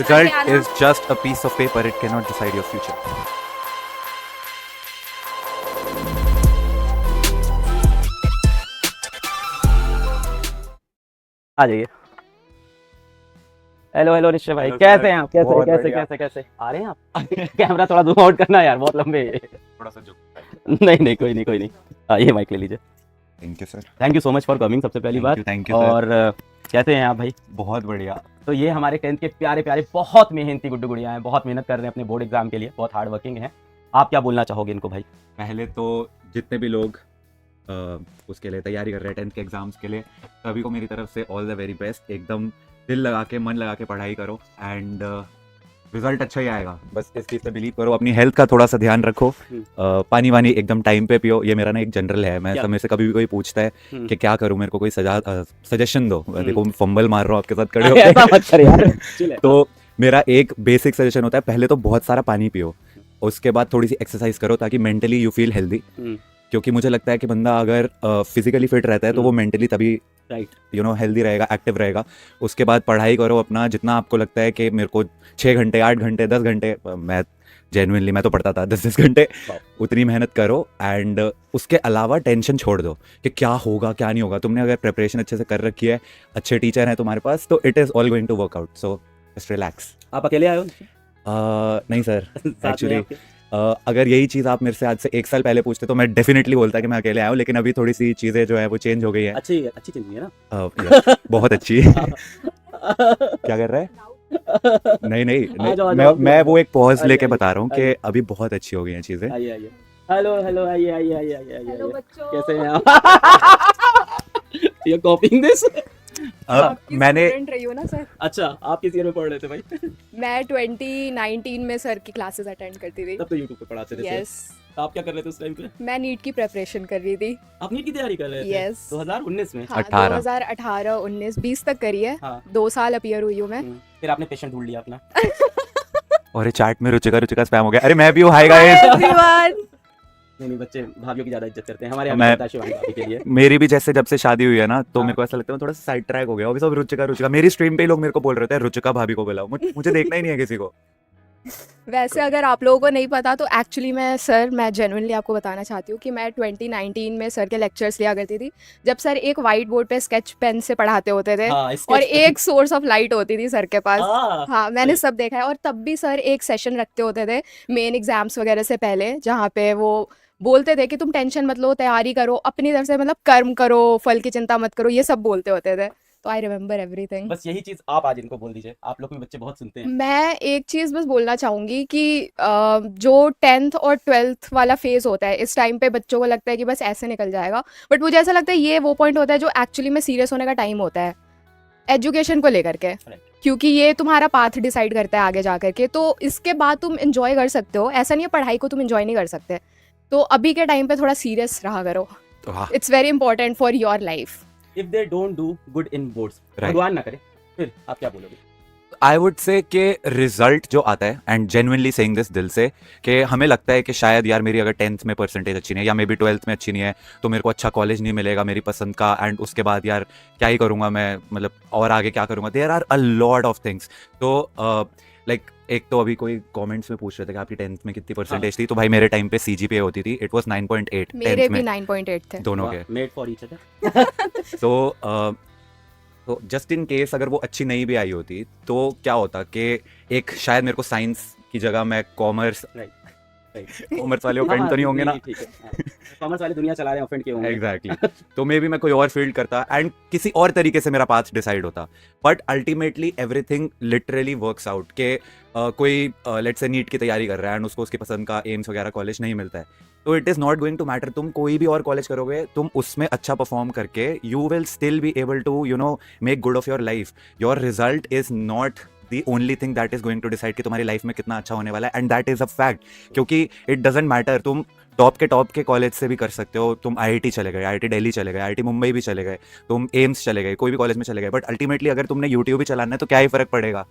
Result is just a piece of paper. It cannot decide your future. आ जाइए। Hello hello Rishabh भाई, Hello, कैसे sir. हैं आप? कैसे बहुत कैसे बढ़िया। कैसे कैसे आ रहे हैं आप? कैमरा थोड़ा जूम आउट करना यार, बहुत लंबे है ये। थोड़ा सा झुक। नहीं नहीं, कोई नहीं कोई नहीं। ये माइक ले लीजिए। Thank you sir. Thank you so much for coming सबसे पहली बात। Thank you sir. और कैसे हैं आप भाई? बहुत बढ़िया। तो ये हमारे 10th के प्यारे प्यारे बहुत मेहनती गुड्डू गुड़िया हैं, बहुत मेहनत कर रहे हैं अपने बोर्ड एग्जाम के लिए, बहुत हार्ड वर्किंग हैं। आप क्या बोलना चाहोगे इनको भाई? पहले तो जितने भी लोग उसके लिए तैयारी कर रहे हैं 10th के एग्जाम्स के लिए, सभी को मेरी तरफ से ऑल द वेरी बेस्ट। एकदम दिल लगा के मन लगा के पढ़ाई करो एंड रिजल्ट अच्छा ही आएगा। बस इस चीज़ पे बिलीव करो। अपनी हेल्थ का थोड़ा सा ध्यान रखो। पानी वानी एकदम टाइम पे पियो। ये मेरा ना एक जनरल है, मैं क्या? समय से कभी भी कोई पूछता है कि क्या करूं, मेरे को कोई सजेशन दो। देखो फंबल मार रहा हूँ आपके साथ खड़े ऐसा होकर। मत कर यार। चिल है। तो मेरा एक बेसिक सजेशन होता है, पहले तो बहुत सारा पानी पियो, उसके बाद थोड़ी सी एक्सरसाइज करो ताकि मेंटली यू फील हेल्दी। क्योंकि मुझे लगता है कि बंदा अगर फिजिकली फिट रहता है तो वो मेंटली तभी राइट। हेल्दी रहेगा, एक्टिव रहेगा। उसके बाद पढ़ाई करो अपना, जितना आपको लगता है कि मेरे को 6 घंटे 8 घंटे 10 घंटे, मैं जेन्युइनली मैं तो पढ़ता था 10 घंटे, उतनी मेहनत करो। एंड उसके अलावा टेंशन छोड़ दो कि क्या होगा क्या नहीं होगा। तुमने अगर प्रिपरेशन अच्छे से कर रखी है, अच्छे टीचर हैं तुम्हारे पास, तो it is all going to work out. So just relax. आप अकेले आए हो? नहीं सर, साथ में एक्चुअली आपके? अगर यही चीज़ आप मेरे से आज से 1 साल पहले पूछते तो मैं डेफिनेटली बोलता कि मैं अकेले आया हूँ, लेकिन अभी थोड़ी सी चीज़ें जो है वो चेंज हो गई हैं। अच्छी अच्छी चीज है ना? yes, बहुत अच्छी। क्या कर रहा है? नहीं नहीं, आ जाओ, आ मैं जाओ, मैं आ वो एक पॉज आइए, लेके आइए, बता रहा हूँ कि आइए। अभी बहुत अच्छी हो गई हैं चीज़ें। आइए आइए। हेलो हेलो, आइए आइए आइए आइए आइए। हेलो बच्चों। कैसे हैं आप? You कॉपिंग this? अब मैंने स्टूडेंट रही हो ना सर। अच्छा, आप किस ईयर में पढ़ रहे थे भाई? मैं 2019 में सर की क्लासेस अटेंड करती थी। तब तो यूट्यूब पे पढ़ाते थे। यस, आप क्या कर रहे थे उस टाइम पे? मैं नीट की प्रिपरेशन कर रही थी। आप नीट की तैयारी कर रहे थे? Yes. 2019 में? हाँ, 18 2018 19 20 तक करी है। हाँ। 2 साल अपीयर हुई हूँ मैं। फिर आपने पेशेंट ढूंढ लिया अपना। और ये चैट में रुचिका स्पैम हो गया। अरे मैं भी हूँ, हाय गाइस। Everyone. नहीं नहीं, बच्चे भाभीयों की ज्यादा इज्जत करते हैं, हमारे यहाँ मैं- भी करता है शिवानी भाभी के लिए। मेरी भी जैसे जब से शादी हुई है ना, तो हाँ। मेरे को ऐसा लगता है मैं थोड़ा सा साइड ट्रैक हो गया। अभी सब रुचिका मेरी स्ट्रीम पे ही लोग मेरे को बोल रहे थे रुचिका भाभी को बुलाओ। मुझे देखना ही नहीं है किसी को। वैसे अगर आप लोगों को नहीं पता तो एक्चुअली मैं जेन्युइनली आपको बताना चाहती हूँ कि मैं 2019 में सर के लेक्चर्स लिया करती थी, जब सर एक वाइट बोर्ड पे स्केच पेन से पढ़ाते होते थे। हाँ, और sketch pen। एक सोर्स ऑफ लाइट होती थी सर के पास। हाँ, हाँ, मैंने सही। सब देखा है। और तब भी सर एक सेशन रखते होते थे मेन एग्जाम्स वगैरह से पहले, जहाँ पे वो बोलते थे कि तुम टेंशन मत लो, तैयारी करो अपनी तरफ से, मतलब कर्म करो, फल की चिंता मत करो, ये सब बोलते होते थे। तो आई रिमेम्बर एवरीथिंग। बस यही चीज आप आज इनको बोल दीजिए, आप लोग भी बच्चे बहुत सुनते हैं। मैं एक चीज़ बस बोलना चाहूँगी कि जो 10th और 12th वाला फेज़ होता है, इस टाइम पे बच्चों को लगता है कि बस ऐसे निकल जाएगा, बट मुझे ऐसा लगता है ये वो पॉइंट होता है जो एक्चुअली में सीरियस होने का टाइम होता है एजुकेशन को लेकर के। क्योंकि ये तुम्हारा पाथ डिसाइड करता है आगे जा कर के। तो इसके बाद तुम इन्जॉय कर सकते हो, ऐसा नहीं है पढ़ाई को तुम इन्जॉय नहीं कर सकते। तो अभी के टाइम पे थोड़ा सीरियस रहा करो, तो हाँ, it's very important for your life. If they don't do good in boards, Right. भगवान ना करे, फिर आप क्या बोलोगे? आई वुड से कि रिजल्ट जो आता है, एंड जेन्युइनली सेइंग दिस दिल से, कि हमें लगता है कि शायद यार मेरी अगर 10th में परसेंटेज अच्छी नहीं है या मे बी 12th में अच्छी नहीं है तो मेरे को अच्छा कॉलेज नहीं मिलेगा मेरी पसंद का, एंड उसके बाद यार क्या ही करूँगा मैं, मतलब और आगे क्या करूँगा। There are a lot of things. तो लाइक एक तो अभी कोई कमेंट्स में पूछ रहे थे कि आपकी 10th में कितनी परसेंटेज थी, तो भाई मेरे टाइम पे CGPA होती थी, इट वाज 9.8 मेरे 10th भी में 9.8 थे। दोनों के। Made for each other. तो जस्ट इन केस अगर वो अच्छी नहीं भी आई होती तो क्या होता कि एक शायद मेरे को साइंस की जगह मैं कॉमर्स कॉमर्स वाले ऑफेंड तो नहीं होंगे ना। ठीक है, कॉमर्स वाली दुनिया चला रहे हैं, ऑफेंड क्यों होंगे? एग्जैक्टली तो मे बी मैं कोई और फील्ड करता एंड किसी और तरीके से मेरा पाथ डिसाइड होता। But ultimately everything literally works out के कोई लेट्स से नीट की तैयारी कर रहा है एंड उसको उसकी पसंद का एम्स वगैरह कॉलेज नहीं मिलता है, तो it is not going to matter. तुम कोई भी और कॉलेज करोगे, तुम उसमें अच्छा परफॉर्म करके you will still be able to make good of your life. Your result is not the only thing that is going to decide कि तुम्हारी लाइफ में कितना अच्छा होने वाला है, and that is a fact. क्योंकि इट डजेंट मैटर, तुम टॉप के कॉलेज से भी कर सकते हो, तुम IIT चले गए, IIT दिल्ली चले गए, IIT मुंबई भी चले गए, तुम एम्स चले गए, कोई भी कॉलेज में चले गए, बट अल्टीमेटली अगर तुमने यूट्यूब भी चलाना है तो क्या ही फर्क पड़ेगा।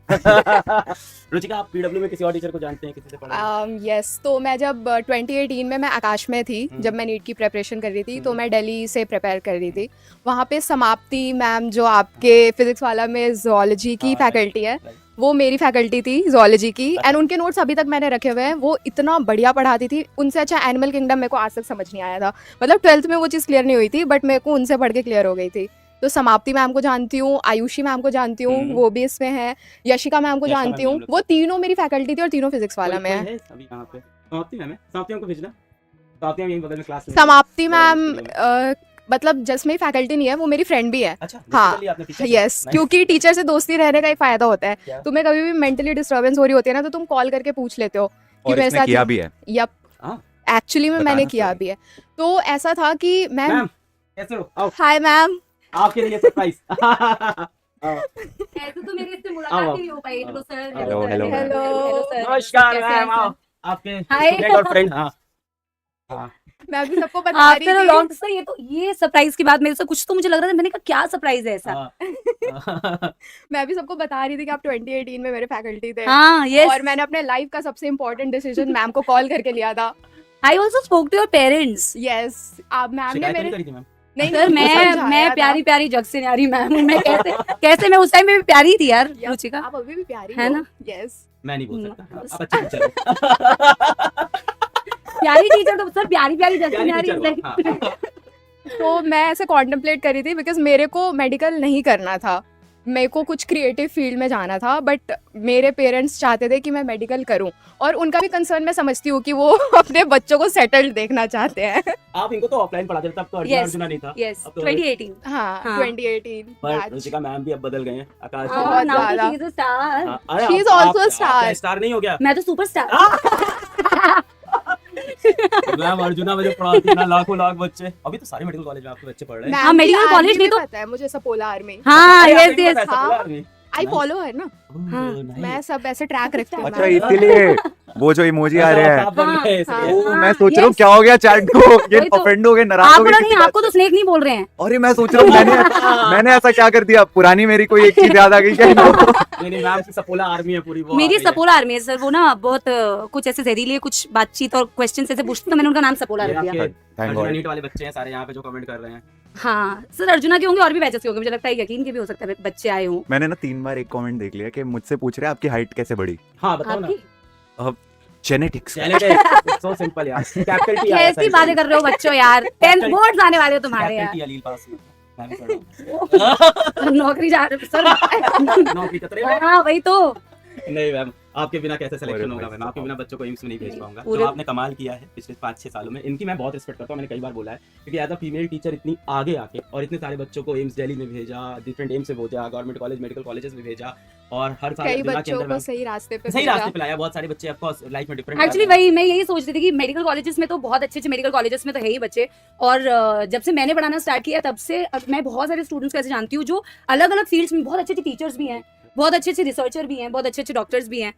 रुचिका, आप पीडब्ल्यू में किसी और टीचर को जानते हैं, किसी से पढ़ा है? यस, तो मैं जब 2018 में मैं आकाश में थी, जब मैं नीट की प्रिपरेशन कर रही थी, तो मैं दिल्ली से प्रिपेयर कर रही थी। वहाँ पे समाप्ति मैम जो आपके फिजिक्स वाला में जोलॉजी की हाँ, फैकल्टी है, right. वो मेरी फैकल्टी थी जोलॉजी की, एंड उनके नोट्स अभी तक मैंने रखे हुए हैं। वो इतना बढ़िया पढ़ाती थी, उनसे अच्छा एनिमल किंगडम मेरे को आज तक समझ नहीं आया था। मतलब 12th में वो चीज़ क्लियर नहीं हुई थी, बट मेरे को उनसे पढ़ के क्लियर हो गई थी। तो समाप्ति मैम को जानती हूँ, आयुषी मैम को जानती हूँ, वो भी इसमें है, यशिका मैम को यशिका जानती मैम हूँ। हम लोग वो तीनों मेरी फैकल्टी थी और तीनों फिजिक्स वाला में है। अभी यहाँ पे समाप्ति मैम है, समाप्ति मैम को भेजना, समाप्ति मैम यहीं बगल में क्लास में। समाप्ति तो मैम इसलिए मतलब जस्ट मेरी फैकल्टी नहीं है, वो मेरी फ्रेंड भी है। अच्छा हाँ, basically आपने teacher से- यस, Nice. क्योंकि टीचर से दोस्ती रहने का एक फायदा होता है। क्या? तुम्हें कभी भी मेंटली डिस्टर्बेंस हो रही होती है ना, तो तुम कॉल करके पूछ लेते हो कि और मेरे इसने साथ किया भी है। यप, हाँ। एक्चुअली में बताना मैंने किया सही। भी है। तो ऐसा था कि मैम, मैम कैसे हो? आओ हाय मैम, आपके लिए सरप्राइज। ऐसे तो मेरी इससे मुलाकात ही नहीं हो पाई। Hello sir, Hello, hello, hello. नमस्कार मैम, आओ आपके Hi. स्टूडेंट और फ्रेंड। हाँ हाँ मैं भी सबको बता रही आफ्टर अ थी। लॉन्ग सर, ये सरप्राइज की बात मेरे से कुछ तो मुझे लग रहा था, मैंने कहा क्या सरप्राइज है ऐसा। हाँ। मैं भी सबको बता रही थी कि आप 2018 में मेरे फैकल्टी थे। हाँ यस, और मैंने अपने लाइफ का सबसे इम्पोर्टेंट डिसीजन मैम को कॉल करके लिया था। I also spoke to your parents. Yes, आप मैम ने शिकायत नहीं मेरे करी थी मैम? नहीं सर मैं प्यारी प्यारी जग से न्यारी मैम हूँ। मैं कैसे मैं उस टाइम में भी प्यारी थी यार Yup, रुचिका। आप अभी भी प्यारी है हो। ना? यस, मैं नहीं बोल No. सकता, आप अच्छे टीचर हो। प्यारी टीचर तो सर प्यारी प्यारी जग से प्यारी न्यारी टीचर हो, हाँ। तो मैं ऐसे कॉन्टेम्पलेट करी थी बिकॉज मेरे को मेडिकल नहीं करना था, मेरे को कुछ क्रिएटिव फील्ड में जाना था, बट मेरे पेरेंट्स चाहते थे कि मैं मेडिकल करूं, और उनका भी कंसर्न मैं समझती हूँ कि वो अपने बच्चों को सेटल्ड देखना चाहते हैं। आप इनको तो ऑफलाइन पढ़ाते थे, तब तो अर्जुन Yes. अर्जुना नहीं था। यस अब तो 2018। हाँ, हाँ। 2018 पर batch. रुचिका मैम भी अब बदल गए हैं, आकाश बहुत और नाउ ज्यादा। She is a star. हाँ, अरे She is आप- also a आप- star. आपका स्टार नहीं हो गया? मैं तो सुपरस्टार। मैम अर्जुना में जो पढ़ाती ना लाखों लाख बच्चे, अभी तो सारे मेडिकल कॉलेज में आपके बच्चे पढ़ रहे हैं। मैम हाँ, की medical army college भी नहीं तो- पता है मुझे, सपोला आर्मी। हाँ अरे, यस आपको नहीं यस, पता है, हाँ। सपोला आर्मी? आई Nice. फॉलो है ना, हाँ, nice. मैं सब ऐसे ट्रैक रखती हूँ। अच्छा, मैम। इसीलिए वो जो इमोजी आ रहे हैं, आप बन गए हाँ, इसलिए। ओ, हाँ, मैं सोच रहा हूँ yes. क्या हो गया चैट को, ये वही तो। ऑफेंड हो गए, नाराज हो आपको गए नहीं, किसी बात आपको तो से। स्नेक नहीं बोल रहे हैं। अरे मैं सोच रहा हूँ मैंने ऐसा क्या कर दिया, पुरानी मेरी कोई एक चीज याद आ गई क्या इनको? नहीं मैम की सपोला आर्मी है पूरी, वो मेरी आ गई है। सपोला आर्मी है सर। वो ना बहुत कुछ ऐसे जहरीले कुछ बातचीत और क्वेश्चन ऐसे पूछते, तो मैंने उनका नाम सपोला ये रख दिया। आपके Thank अर्जुना God. नीट वाले बच्चे हैं सारे यहाँ पे जो कमेंट कर रहे हैं। हाँ सर, अर्जुना के होंगे और भी बैचेस के होंगे, मुझे लगता है यकीन के भी हो सकता है बच्चे आए हों। मैंने ना 3 बार एक कमेंट देख लिया कि मुझसे पूछ रहे हैं आपकी हाइट कैसे बढ़ी। हाँ बताओ ना। आपकी जेनेटिक्स। सो सिंपल यार, कैपिटल टी आया था कैसी बातें कर रहे हो बच्चों यार। 10th बोर्ड्स आने वाले हो तुम्हारे कैपिटल यार। टी अलील पास में मैं भी पढ़ा हूँ। नौकरी जा रहे सर। नौकरी चतरे में। हाँ वही तो। नहीं मैम, आपके बिना कैसे सिलेक्शन अरे होगा भाई मैम, आपके बिना बच्चों को एम्स में नहीं भेज पाऊंगा। पूरे- जो आपने कमाल किया है पिछले 5-6 सालों में, इनकी मैं बहुत रिस्पेक्ट करता हूँ, मैंने कई बार बोला है, क्योंकि एज अ फीमेल टीचर इतनी आगे आके और इतने सारे बच्चों को एम्स दिल्ली में भेजा, डिफरेंट एम्स से भेजा, गवर्नमेंट कॉलेज मेडिकल कॉलेजेस में भेजा, और हर साल कई जिला के बच्चों अंदर को मैम सही रास्ते पे सही भेजा। रास्ते पे लाया। बहुत सारे बच्चे ऑफकोर्स लाइफ में डिफरेंट एक्चुअली वही मैं यही सोच रही थी कि मेडिकल कॉलेजेस में तो बहुत अच्छे अच्छे मेडिकल कॉलेजेस में तो है ही बच्चे, और जब से मैंने पढ़ाना स्टार्ट किया तब से अब मैं बहुत सारे स्टूडेंट्स को ऐसे जानती हूँ जो अलग अलग फील्ड्स में बहुत अच्छे अच्छे टीचर्स भी हैं, बहुत अच्छे अच्छे रिसर्चर भी हैं, बहुत अच्छे अच्छे डॉक्टर्स भी हैं।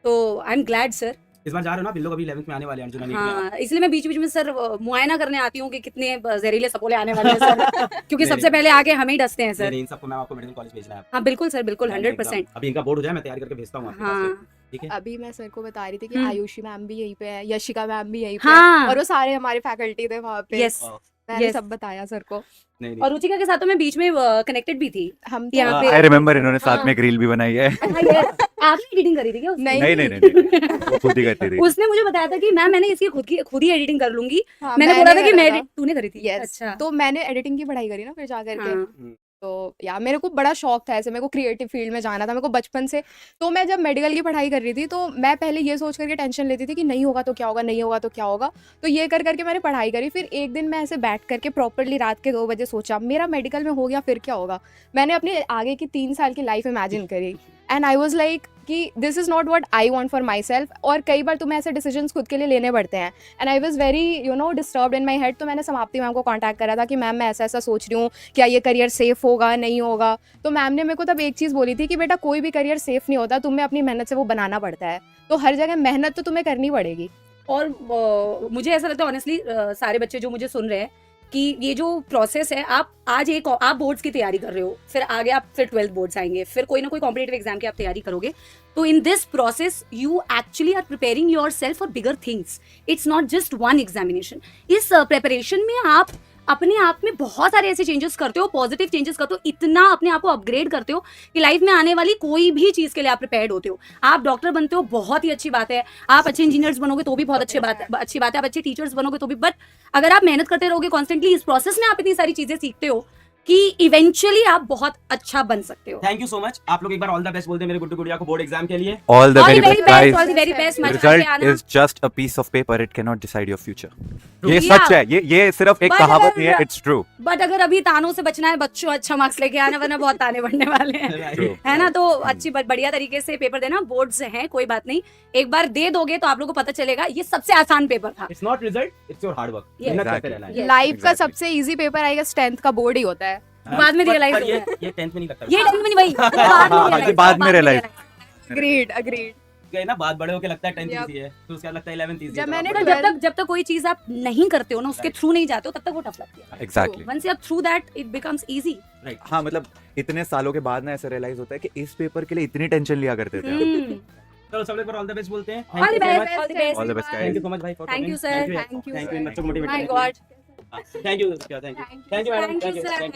तो आई एम ग्लैड सर। इस बार जा रहे हो ना, बिल्लो अभी 11th में आने वाले हैं अर्जुना नीट में। हाँ, इसलिए मैं बीच बीच में सर मुआयना करने आती हूँ कि कितने जहरीले सपोले आने वाले हैं सर, क्योंकि नहीं, सबसे पहले आके हमें ही डसते हैं नहीं, सर। नहीं, इन सबको मैं आपको मेडिकल कॉलेज भेजना है। हाँ बिल्कुल सर, बिल्कुल 100%। अभी इनका बोर्ड हो जाए मैं तैयारी करके भेजता हूँ आपके पास हाँ फिर, ठीक है? अभी मैं सर को बता रही थी कि हम्म। आयुषी मैम भी यहीं पे है, यशिका मैम भी यहीं पे हाँ। है, और वो सारे हमारे फैकल्टी थे वहाँ पे। यस, मैंने yes. सब बताया सर को। नहीं और रुचिका के साथ तो मैं बीच में कनेक्टेड भी थी। हम तो यहाँ पे आई रिमेम्बर इन्होंने साथ हाँ। में एक रील भी बनाई है। हाँ, yes. आपने एडिटिंग करी थी क्या उसकी? नहीं। नहीं नहीं नहीं, वो खुद ही करती थी। उसने मुझे बताया था कि मैम मैंने इसकी खुद ही एडिटिंग कर लूंगी। हाँ, मैंने बोला था कि करा मैं तूने करी थी। यस, अच्छा। तो मैंने एडिटिंग की पढ़ाई करी ना फिर जा करके। हाँ। तो यार मेरे को बड़ा शौक था ऐसे, मेरे को क्रिएटिव फील्ड में जाना था मेरे को बचपन से। तो मैं जब मेडिकल की पढ़ाई कर रही थी तो मैं पहले ये सोच करके टेंशन लेती थी कि नहीं होगा तो क्या होगा, नहीं होगा तो क्या होगा। तो ये कर करके मैंने पढ़ाई करी। फिर एक दिन मैं ऐसे बैठ करके प्रॉपरली रात के 2 बजे सोचा मेरा मेडिकल में हो गया फिर क्या होगा। मैंने अपने आगे की 3 साल की लाइफ इमेजिन करी, एंड आई वॉज लाइक कि this is not what I want for my self. और कई बार तुम्हें ऐसे डिसीजंस खुद के लिए लेने पड़ते हैं, and I was very disturbed in my head. तो मैंने समाप्ति मैम को कॉन्टैक्ट करा था कि मैम मैं ऐसा ऐसा सोच रही हूँ, क्या ये करियर सेफ होगा नहीं होगा। तो मैम ने मेरे को तब एक चीज़ बोली थी कि बेटा कोई भी करियर सेफ नहीं होता, तुम्हें अपनी मेहनत से वो बनाना पड़ता है। तो हर जगह मेहनत तो तुम्हें करनी पड़ेगी। और मुझे ऐसा लगता है ऑनेस्टली सारे बच्चे जो मुझे सुन रहे हैं कि ये जो प्रोसेस है, आप बोर्ड्स की तैयारी कर रहे हो, फिर आगे आप फिर 12th बोर्ड्स आएंगे, फिर कोई ना कोई कॉम्पिटिटिव एग्जाम की आप तैयारी करोगे। तो in this process you actually are preparing yourself for bigger things. It's not just one examination. इस प्रिपरेशन में आप अपने आप में बहुत सारे ऐसे चेंजेस करते हो, पॉजिटिव चेंजेस करते हो, इतना अपने आप को अपग्रेड करते हो कि लाइफ में आने वाली कोई भी चीज के लिए आप प्रिपेयर्ड होते हो। आप डॉक्टर बनते हो, बहुत ही अच्छी बात है। आप अच्छे इंजीनियर्स बनोगे तो भी बहुत अच्छी बात है, आप अच्छे टीचर्स बनोगे तो भी। बट अगर आप मेहनत करते रहोगे कॉन्स्टेंटली, इस प्रोसेस में आप इतनी सारी चीजें सीखते हो कि इवेंचुअली आप बहुत अच्छा बन सकते हो। Thank you so much. आप लोग एक बार ऑल द बेस्ट बोलते हैं मेरे गुड्डू गुड़िया को बोर्ड एग्जाम के लिए। All the All very the very best, best, guys. all the very best, मजा Result आके आना। is just a piece of paper. It cannot decide your future. ये Yeah. सच है, ये सिर्फ एक But कहावत अगर- नहीं है, it's true. बट अगर अभी तानों से बचना है बच्चों, अच्छा मार्क्स लेके आना, वरना बहुत ताने बढ़ने वाले हैं, True. है ना। तो अच्छी बढ़िया तरीके से पेपर देना। बोर्ड्स हैं, कोई बात नहीं, एक बार दे दोगे तो आप लोगों को पता चलेगा ये सबसे आसान पेपर था। It's not result, it's your hard work. Yes. मेहनत करते Exactly. रहना है। Yes. लाइफ का Exactly. सबसे easy paper I guess 10th का बोर्ड ही होता है। बाद में पर- realize पर होता है। ये 10th में नहीं लगता। ये टेंथ में नहीं भाई, बाद में ये realize, बाद में realize। Agreed agreed. गए ना, बात बड़े होके लगता है 10th Yep. इजी है, तो उसके बाद लगता है 11th इजी है। जब मैंने तो तो जब तक कोई चीज आप नहीं करते हो ना, उसके थ्रू नहीं जाते हो, तब तक वो टफ लगती है। Exactly. Once you are through that it becomes easy. हाँ, मतलब इतने सालों के बाद ना ऐसा रियलाइज होता है कि इस पेपर के लिए इतनी टेंशन लिया करते थे हम। चलो सब लोग ऑल द बेस्ट बोलते हैं। All the best, all the best. All the best, guys. Thank you so much भाई for Thank you, sir. Thank you, thank sir. You इन बच्चों को मोटिवेट माय करने के लिए। God, thank you, thank you, thank you madam, Thank you, thank you, sir. Thank